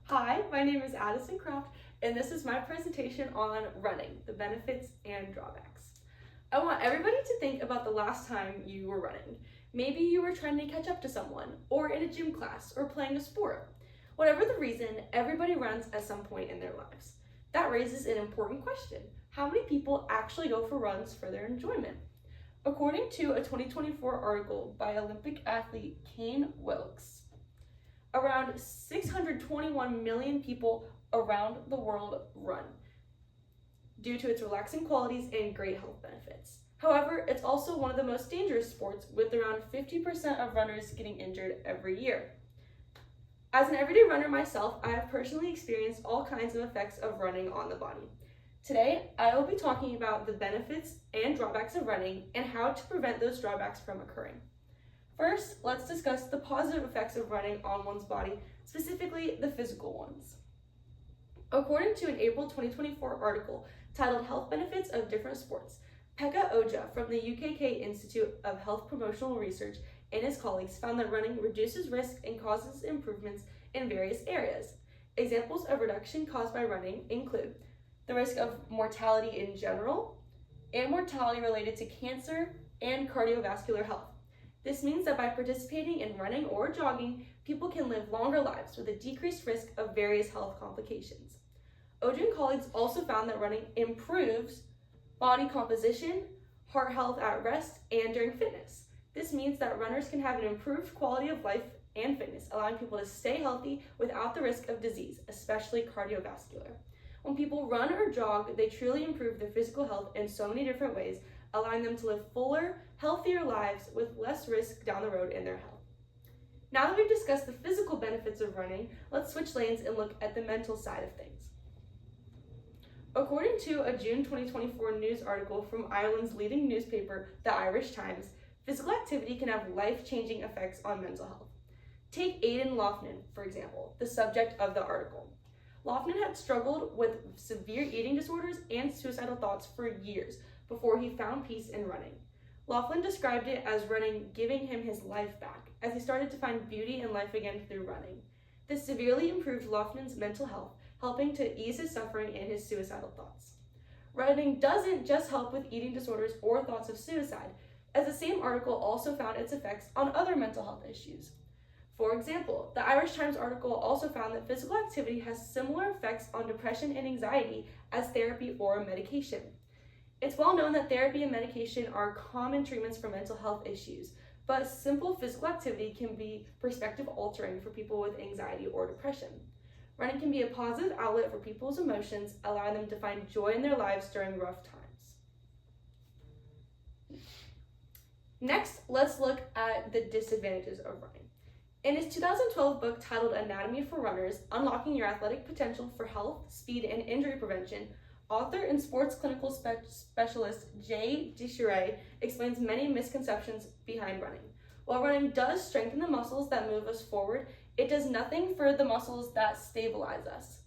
Hi, my name is Addison Kraft, and this is my presentation on running, the benefits and drawbacks. I want everybody to think about the last time you were running. Maybe you were trying to catch up to someone, or in a gym class, or playing a sport. Whatever the reason, everybody runs at some point in their lives. That raises an important question. How many people actually go for runs for their enjoyment? According to a 2024 article by Olympic athlete Kane Wilkes, around 621 million people around the world run due to its relaxing qualities and great health benefits. However, it's also one of the most dangerous sports, with around 50% of runners getting injured every year. As an everyday runner myself, I have personally experienced all kinds of effects of running on the body. Today, I will be talking about the benefits and drawbacks of running and how to prevent those drawbacks from occurring. First, let's discuss the positive effects of running on one's body, specifically the physical ones. According to an April 2024 article titled Health Benefits of Different Sports, Pekka Oja from the UKK Institute of Health Promotional Research and his colleagues found that running reduces risk and causes improvements in various areas. Examples of reduction caused by running include the risk of mortality in general and mortality related to cancer and cardiovascular health. This means that by participating in running or jogging, people can live longer lives with a decreased risk of various health complications. Oja and colleagues also found that running improves body composition, heart health at rest, and during fitness. This means that runners can have an improved quality of life and fitness, allowing people to stay healthy without the risk of disease, especially cardiovascular. When people run or jog, they truly improve their physical health in so many different ways, allowing them to live fuller, healthier lives with less risk down the road in their health. Now that we've discussed the physical benefits of running, let's switch lanes and look at the mental side of things. According to a June 2024 news article from Ireland's leading newspaper, The Irish Times, physical activity can have life-changing effects on mental health. Take Aidan Loughnan, for example, the subject of the article. Loughnan had struggled with severe eating disorders and suicidal thoughts for years before he found peace in running. Loughnan described it as running giving him his life back, as he started to find beauty in life again through running. This severely improved Loughnan's mental health, helping to ease his suffering and his suicidal thoughts. Running doesn't just help with eating disorders or thoughts of suicide, as the same article also found its effects on other mental health issues. For example, the Irish Times article also found that physical activity has similar effects on depression and anxiety as therapy or medication. It's well known that therapy and medication are common treatments for mental health issues, but simple physical activity can be perspective altering for people with anxiety or depression. Running can be a positive outlet for people's emotions, allowing them to find joy in their lives during rough times. Next, let's look at the disadvantages of running. In his 2012 book titled Anatomy for Runners, Unlocking Your Athletic Potential for Health, Speed, and Injury Prevention, author and sports clinical specialist Jay Deschiray explains many misconceptions behind running. While running does strengthen the muscles that move us forward, it does nothing for the muscles that stabilize us.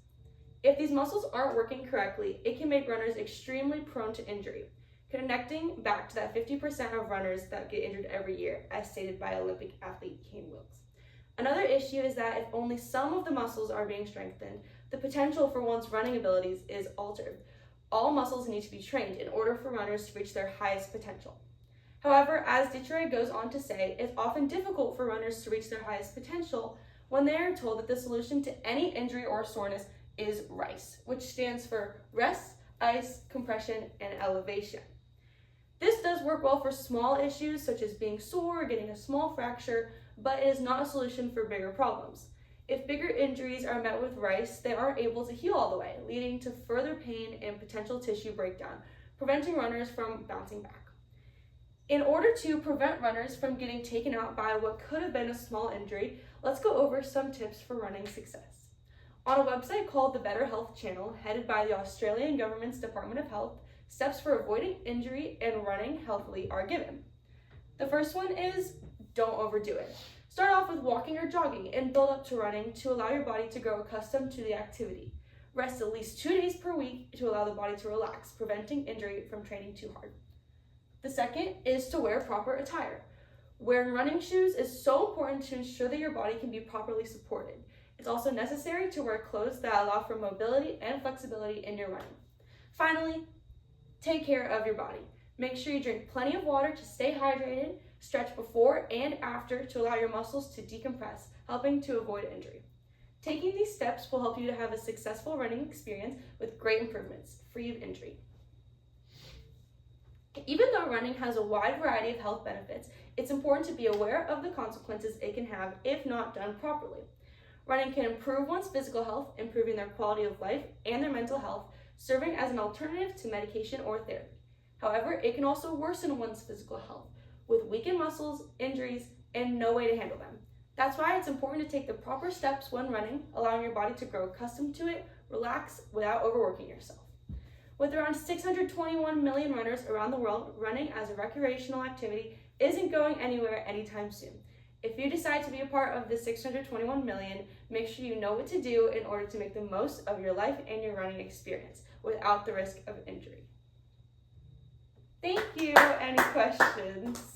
If these muscles aren't working correctly, it can make runners extremely prone to injury, connecting back to that 50% of runners that get injured every year, as stated by Olympic athlete Kane Wilkes. Another issue is that if only some of the muscles are being strengthened, the potential for one's running abilities is altered. All muscles need to be trained in order for runners to reach their highest potential. However, as Deschiray goes on to say, it's often difficult for runners to reach their highest potential when they are told that the solution to any injury or soreness is RICE, which stands for rest, ice, compression, and elevation. This does work well for small issues such as being sore or getting a small fracture, but it is not a solution for bigger problems. If bigger injuries are met with RICE, they aren't able to heal all the way, leading to further pain and potential tissue breakdown, preventing runners from bouncing back. In order to prevent runners from getting taken out by what could have been a small injury, let's go over some tips for running success. On a website called the Better Health Channel, headed by the Australian government's Department of Health, steps for avoiding injury and running healthily are given. The first one is don't overdo it. Start off with walking or jogging and build up to running to allow your body to grow accustomed to the activity. Rest at least 2 days per week to allow the body to relax, preventing injury from training too hard. The second is to wear proper attire. Wearing running shoes is so important to ensure that your body can be properly supported. It's also necessary to wear clothes that allow for mobility and flexibility in your running. Finally, take care of your body. Make sure you drink plenty of water to stay hydrated, stretch before and after to allow your muscles to decompress, helping to avoid injury. Taking these steps will help you to have a successful running experience with great improvements, free of injury. Even though running has a wide variety of health benefits, it's important to be aware of the consequences it can have if not done properly. Running can improve one's physical health, improving their quality of life and their mental health, serving as an alternative to medication or therapy. However, it can also worsen one's physical health, with weakened muscles, injuries, and no way to handle them. That's why it's important to take the proper steps when running, allowing your body to grow accustomed to it, relax without overworking yourself. With around 621 million runners around the world, running as a recreational activity isn't going anywhere anytime soon. If you decide to be a part of the 621 million, make sure you know what to do in order to make the most of your life and your running experience without the risk of injury. Thank you. Any questions?